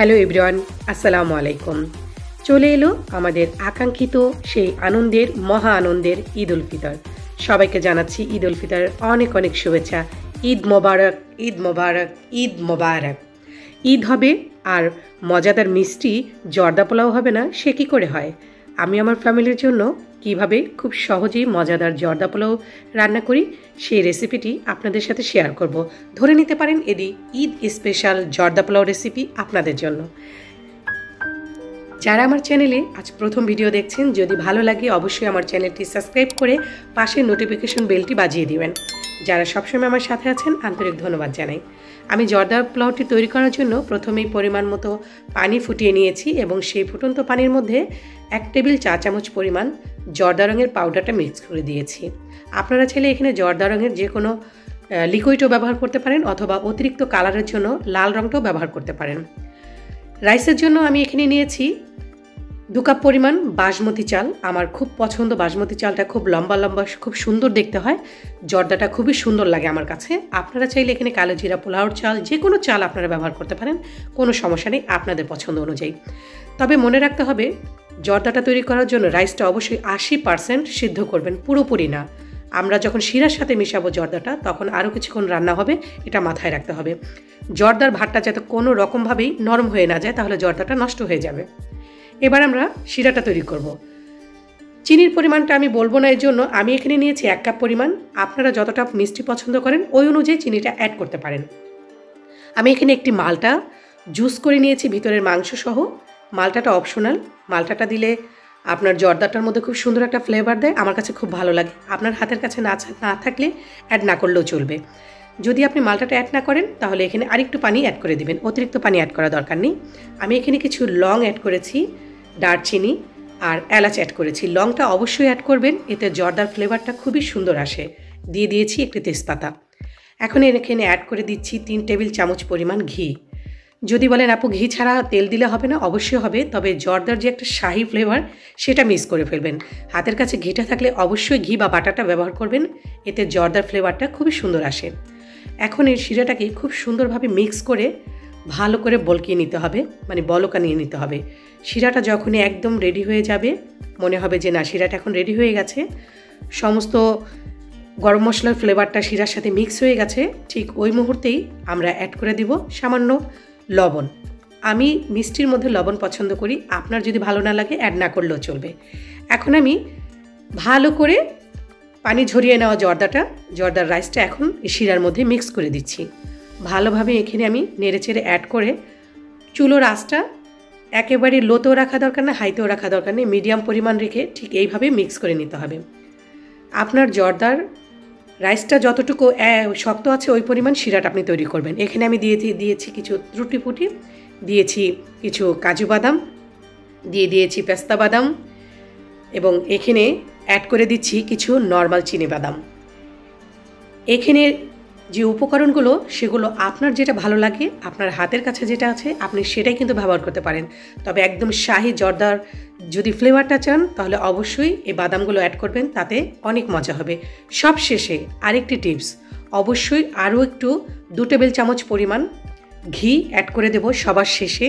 Hello everyone, আসসালামু আলাইকুম। চলে এলো আমাদের আকাঙ্ক্ষিত সেই আনন্দের মহা আনন্দের ঈদ উল ফিতর। সবাইকে জানাচ্ছি ঈদ উল ফিতরের অনেক অনেক শুভেচ্ছা। ঈদ মোবারক, ঈদ মোবারক, ঈদ মোবারক। ঈদ হবে আর মজাদার মিষ্টি জর্দা পোলাও হবে না, সে কী করে হয়? আমি আমার ফ্যামিলির জন্য কিভাবে খুব সহজেই মজাদার জর্দা পোলাও রান্না করি সেই রেসিপিটি আপনাদের সাথে শেয়ার করব। ধরে নিতে পারেন এটি ঈদ স্পেশাল জর্দা পোলাও রেসিপি আপনাদের জন্য। যারা আমার চ্যানেলে আজ প্রথম ভিডিও দেখছেন, যদি ভালো লাগে অবশ্যই আমার চ্যানেলটি সাবস্ক্রাইব করে পাশের নোটিফিকেশন বেলটি বাজিয়ে দিবেন। যারা সবসময় আমার সাথে আছেন আন্তরিক ধন্যবাদ জানাই। আমি জর্দা পোলাওটি তৈরি করার জন্য প্রথমেই পরিমাণ মতো পানি ফুটিয়ে নিয়েছি এবং সেই ফুটন্ত পানির মধ্যে 1 টেবিল চা চামচ পরিমাণ জর্দা রঙের পাউডারটা মিক্স করে দিয়েছি। আপনারা চাইলে এখানে জর্দা রঙের যে কোনো লিকুইডও ব্যবহার করতে পারেন অথবা অতিরিক্ত কালারের জন্য লাল রঙটাও ব্যবহার করতে পারেন। রাইসের জন্য আমি এখানে নিয়েছি 2 কাপ পরিমাণ বাসমতি চাল। আমার খুব পছন্দ বাসমতি চালটা, খুব লম্বা লম্বা, খুব সুন্দর দেখতে হয়। জর্দাটা খুবই সুন্দর লাগে আমার কাছে। আপনারা চাইলে এখানে কালো জিরা পোলাওর চাল, যে কোনো চাল আপনারা ব্যবহার করতে পারেন, কোনো সমস্যা নেই আপনাদের পছন্দ অনুযায়ী। তবে মনে রাখতে হবে জর্দাটা তৈরি করার জন্য রাইসটা অবশ্যই 80% সিদ্ধ করবেন, পুরোপুরি না। আমরা যখন শিরার সাথে মিশাবো জর্দাটা তখন আরও কিছুক্ষণ রান্না হবে, এটা মাথায় রাখতে হবে। জর্দার ভাতটা যাতে কোনো রকমভাবেই নরম হয়ে না যায়, তাহলে জর্দাটা নষ্ট হয়ে যাবে। এবার আমরা শিরাটা তৈরি করব। চিনির পরিমাণটা আমি বলবো না, এর জন্য আমি এখানে নিয়েছি 1 কাপ পরিমাণ। আপনারা যতটা মিষ্টি পছন্দ করেন ওই অনুযায়ী চিনিটা অ্যাড করতে পারেন। আমি এখানে একটি মালটা জুস করে নিয়েছি ভিতরের মাংস সহ। মালটাটা অপশনাল, মালটাটা দিলে আপনার জর্দাটার মধ্যে খুব সুন্দর একটা ফ্লেভার দেয়, আমার কাছে খুব ভালো লাগে। আপনার হাতের কাছে না থাকলে অ্যাড না করলেও চলবে। যদি আপনি মালটাটা অ্যাড না করেন তাহলে এখানে আরেকটু পানি অ্যাড করে দিবেন, অতিরিক্ত পানি অ্যাড করা দরকার নেই। আমি এখানে কিছু লং অ্যাড করেছি, দারচিনি আর এলাচ অ্যাড করেছি। লংটা অবশ্যই অ্যাড করবেন, এতে জর্দার ফ্লেভারটা খুবই সুন্দর আসে। দিয়ে দিয়েছি একটি তেজপাতা। এখন এখানে অ্যাড করে দিচ্ছি 3 টেবিল চামচ পরিমাণ ঘি। যদি বলেন আপু ঘি ছাড়া তেল দিলে হবে না, অবশ্যই হবে, তবে জর্দার যে একটা শাহি ফ্লেভার সেটা মিস করে ফেলবেন। হাতের কাছে ঘিটা থাকলে অবশ্যই ঘি বা বাটাটা ব্যবহার করবেন, এতে জর্দার ফ্লেভারটা খুবই সুন্দর আসে। এখন এই শিরাটাকে খুব সুন্দরভাবে মিক্স করে ভালো করে বলকিয়ে নিতে হবে, মানে বলকা নিয়ে নিতে হবে। শিরাটা যখনই একদম রেডি হয়ে যাবে, মনে হবে যে না শিরাটা এখন রেডি হয়ে গেছে, সমস্ত গরম মশলার ফ্লেভারটা শিরার সাথে মিক্স হয়ে গেছে, ঠিক ওই মুহূর্তেই আমরা অ্যাড করে দিব সামান্য লবণ। আমি মিষ্টির মধ্যে লবণ পছন্দ করি, আপনার যদি ভালো না লাগে অ্যাড না করলেও চলবে। এখন আমি ভালো করে পানি ঝরিয়ে নেওয়া জর্দার রাইসটা এখন শিরার মধ্যে মিক্স করে দিচ্ছি। ভালোভাবে এখানে আমি নেড়েচেড়ে অ্যাড করে চুলোর আঁচটা একেবারে লোতেও রাখা দরকার না, হাইতেও রাখা দরকার নেই, মিডিয়াম পরিমাণ রেখে ঠিক এইভাবে মিক্স করে নিতে হবে। আপনার জর্দার রাইসটা যতটুকু শক্ত আছে ওই পরিমাণ শিরাটা আপনি তৈরি করবেন। এখানে আমি দিয়েছি কিছু ত্রুটি ফুটি, দিয়েছি কিছু কাজু বাদাম, দিয়েছি পেস্তা বাদাম এবং এখানে অ্যাড করে দিচ্ছি কিছু নর্মাল চিনি বাদাম। এখানে যে উপকরণগুলো সেগুলো আপনার যেটা ভালো লাগে, আপনার হাতের কাছে যেটা আছে আপনি সেটাই কিন্তু ব্যবহার করতে পারেন। তবে একদম শাহি জর্দার যদি ফ্লেভারটা চান তাহলে অবশ্যই এই বাদামগুলো অ্যাড করবেন, তাতে অনেক মজা হবে। সব শেষে আরেকটি টিপস, অবশ্যই আরও একটু 2 টেবিল চামচ পরিমাণ ঘি অ্যাড করে দেব সবার শেষে,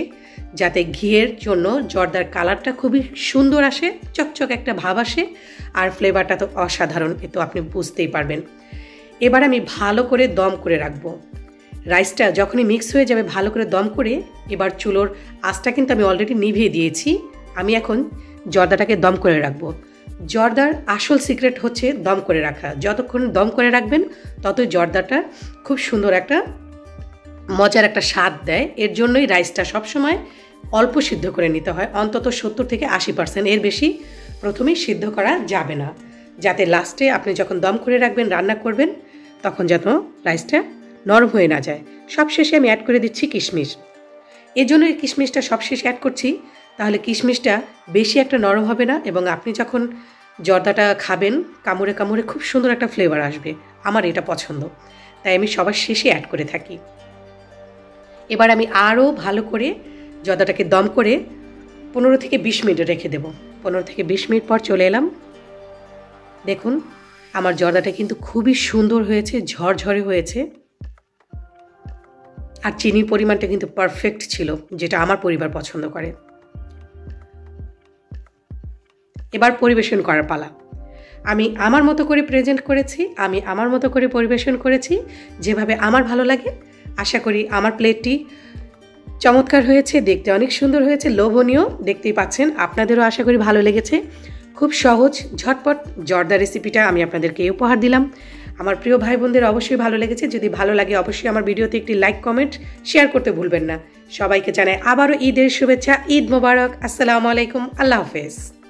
যাতে ঘিয়ের জন্য জর্দার কালারটা খুবই সুন্দর আসে, চকচক একটা ভাব আসে, আর ফ্লেভারটা তো অসাধারণ, এ তো আপনি বুঝতেই পারবেন। এবার আমি ভালো করে দম করে রাখবো। রাইসটা যখনই মিক্স হয়ে যাবে ভালো করে দম করে, এবার চুলোর আঁচটা কিন্তু আমি অলরেডি নিভিয়ে দিয়েছি। আমি এখন জর্দাটাকে দম করে রাখবো। জর্দার আসল সিক্রেট হচ্ছে দম করে রাখা। যতক্ষণ দম করে রাখবেন ততই জর্দাটা খুব সুন্দর একটা মজার একটা স্বাদ দেয়। এর জন্যই রাইসটা সবসময় অল্প সিদ্ধ করে নিতে হয়, অন্তত 70 থেকে 80%, এর বেশি প্রথমেই সিদ্ধ করা যাবে না, যাতে লাস্টে আপনি যখন দম করে রাখবেন রান্না করবেন তখন যেন রাইসটা নরম হয়ে না যায়। সবশেষে আমি অ্যাড করে দিচ্ছি কিশমিশ। এর জন্য এই কিশমিশটা সবশেষে অ্যাড করছি, তাহলে কিশমিশটা বেশি একটা নরম হবে না এবং আপনি যখন জর্দাটা খাবেন কামড়ে কামড়ে খুব সুন্দর একটা ফ্লেভার আসবে। আমার এটা পছন্দ, তাই আমি সবার শেষে অ্যাড করে থাকি। এবার আমি আরও ভালো করে জর্দাটাকে দম করে 15 থেকে 20 মিনিট রেখে দেব। 15 থেকে 20 মিনিট পর চলে এলাম। দেখুন আমার জর্দাটা কিন্তু খুবই সুন্দর হয়েছে, ঝরঝরে হয়েছে। আর চিনির পরিমাণটা কিন্তু পারফেক্ট ছিল, যেটা আমার পরিবার পছন্দ করে। এবার পরিবেশন করার পালা। আমি আমার মতো করে প্রেজেন্ট করেছি, আমি আমার মতো করে পরিবেশন করেছি, যেভাবে আমার ভালো লাগে। আশা করি আমার প্লেটটি চমৎকার হয়েছে, দেখতে অনেক সুন্দর হয়েছে, লোভনীয়। দেখতেই পাচ্ছেন, আপনাদেরও আশা করি ভালো লেগেছে। খুব সহজ ঝটপট জর্দা রেসিপিটা আমি আপনাদেরকে উপহার দিলাম। আমার প্রিয় ভাই বোনদের অবশ্যই ভালো লেগেছে। যদি ভালো লাগে অবশ্যই আমার ভিডিওতে একটি লাইক, কমেন্ট, শেয়ার করতে ভুলবেন না। সবাইকে জানাই আবারও ঈদের শুভেচ্ছা। ঈদ মোবারক। আসসালামু আলাইকুম। আল্লাহ হাফেজ।